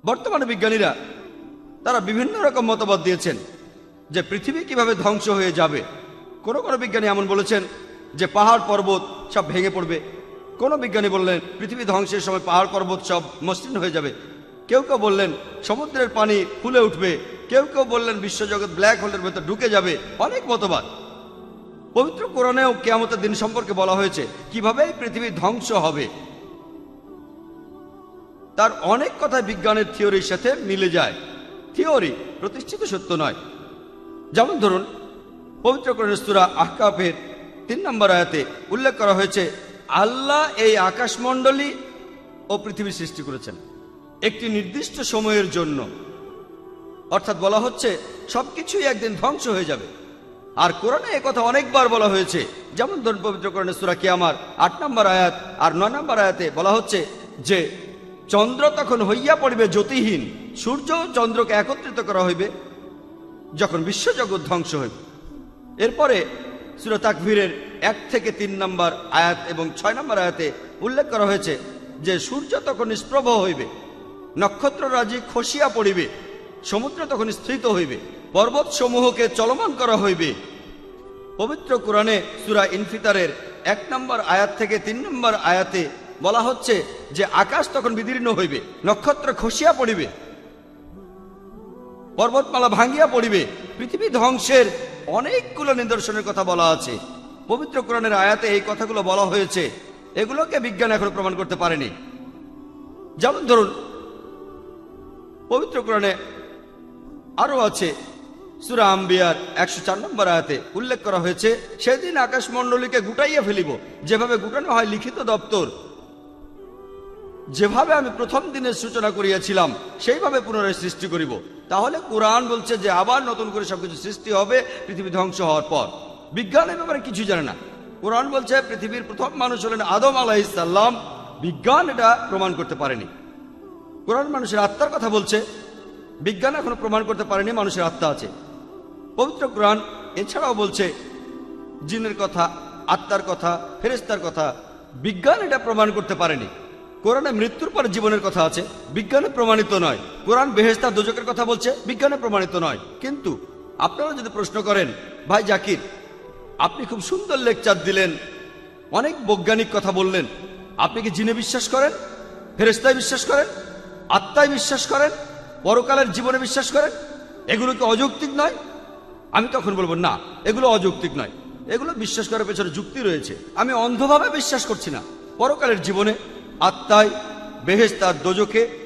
বর্তমানে বিজ্ঞানীরা তারা বিভিন্ন রকম মতবাদ দিয়েছেন যে পৃথিবী কিভাবে ধ্বংস হয়ে যাবে। কোনো কোনো বিজ্ঞানী এমন বলেছেন যে পাহাড় পর্বত সব ভেঙে পড়বে। কোনো বিজ্ঞানী বললেন পৃথিবী ধ্বংসের সময় পাহাড় পর্বত সব মসৃণ হয়ে যাবে। কেউ কেউ বললেন সমুদ্রের পানি ফুলে উঠবে। কেউ কেউ বললেন বিশ্বজগৎ ব্ল্যাক হোলের ভেতর ঢুকে যাবে। অনেক মতবাদ। পবিত্র কোরআনেও কিয়ামতের দিন সম্পর্কে বলা হয়েছে কিভাবে এই পৃথিবী ধ্বংস হবে। তার অনেক কথা বিজ্ঞানের থিওরির সাথে মিলে যায়। থিওরি প্রতিষ্ঠিত সত্য নয়। যেমন ধরুন, পবিত্র কোরআনের সূরা আহকাফের ৩ নম্বর আয়াতে উল্লেখ করা হয়েছে আল্লাহ এই আকাশমণ্ডলী ও পৃথিবী সৃষ্টি করেছেন একটি নির্দিষ্ট সময়ের জন্য। অর্থাৎ বলা হচ্ছে সবকিছুই একদিন ধ্বংস হয়ে যাবে। আর কোরআনে একথা অনেকবার বলা হয়েছে। যেমন ধরুন, পবিত্র কোরআনের সূরা কিয়ামার ৮ নম্বর আয়াত আর ৯ নম্বর আয়াতে বলা হচ্ছে যে চন্দ্র তখন হইয়া পড়িবে জ্যোতিহীন, সূর্য ও চন্দ্রকে একত্রিত করা হইবে যখন বিশ্বজগৎ ধ্বংস হইবে। এরপরে সূরা তাকবীরের ১ থেকে ৩ নম্বর আয়াত এবং ৬ নম্বর আয়াতে উল্লেখ করা হয়েছে যে সূর্য তখন নিষ্প্রভ হইবে, নক্ষত্ররাজি খসিয়া পড়িবে, সমুদ্র তখন স্থিত হইবে, পর্বত সমূহকে চলমান করা হইবে। পবিত্র কোরআনে সূরা ইনফিতারের ১ নম্বর আয়াত থেকে ৩ নম্বর আয়াতে বলা হচ্ছে যে আকাশ তখন বিদীর্ণ হইবে, নক্ষত্র খসিয়া পড়িবে, পর্বতমালা ভাঙ্গিয়া পড়িবে। পৃথিবী ধ্বংসের অনেকগুলো নিদর্শনের কথা বলা আছে। পবিত্র কোরআনের আয়াতে এই কথাগুলো বলা হয়েছে। এগুলোকে বিজ্ঞান এখনো প্রমাণ করতে পারেনি। যেমন ধরুন, পবিত্র কোরআনে আরো আছে সূরা আম্বিয়ার ১০৪ নম্বর আয়াতে উল্লেখ করা হয়েছে সেদিন আকাশমণ্ডলীকে গুটাইয়া ফেলিব, যেভাবে গুটানো হয় লিখিত দপ্তর। যেভাবে আমি প্রথম দিনের সূচনা করিয়াছিলাম সেইভাবে পুনরায় সৃষ্টি করিব। তাহলে কোরআন বলছে যে আবার নতুন করে সবকিছু সৃষ্টি হবে পৃথিবী ধ্বংস হওয়ার পর। বিজ্ঞানের ব্যাপারে কিছু জানে না। কোরআন বলছে পৃথিবীর প্রথম মানুষ হলেন আদম আলাইহিস সালাম। বিজ্ঞান এটা প্রমাণ করতে পারেনি। কোরআন মানুষের আত্মার কথা বলছে। বিজ্ঞান এখনো প্রমাণ করতে পারেনি মানুষের আত্মা আছে। পবিত্র কোরআন এছাড়াও বলছে জিনের কথা, আত্মার কথা, ফেরেশতার কথা। বিজ্ঞান এটা প্রমাণ করতে পারেনি। কোরআনে মৃত্যুর পর জীবনের কথা আছে, বিজ্ঞানে প্রমাণিত নয়। কোরআন বেহেশত আর দোজখের কথা বলছে, বিজ্ঞানে প্রমাণিত নয়। কিন্তু আপনারা যদি প্রশ্ন করেন, ভাই জাকির আপনি খুব সুন্দর লেকচার দিলেন, অনেক বৈজ্ঞানিক কথা বললেন, আপনি কি জিনে বিশ্বাস করেন, ফেরেশতায় বিশ্বাস করেন, আত্মায় বিশ্বাস করেন, পরকালের জীবনে বিশ্বাস করেন? এগুলো কি অযৌক্তিক নয়? আমি তখন বলবো না, এগুলো অযৌক্তিক নয়। এগুলো বিশ্বাস করার পেছনে যুক্তি রয়েছে। আমি অন্ধভাবে বিশ্বাস করছি না। পরকালের জীবনে, আত্মায়, বেহেশত আর দোজখে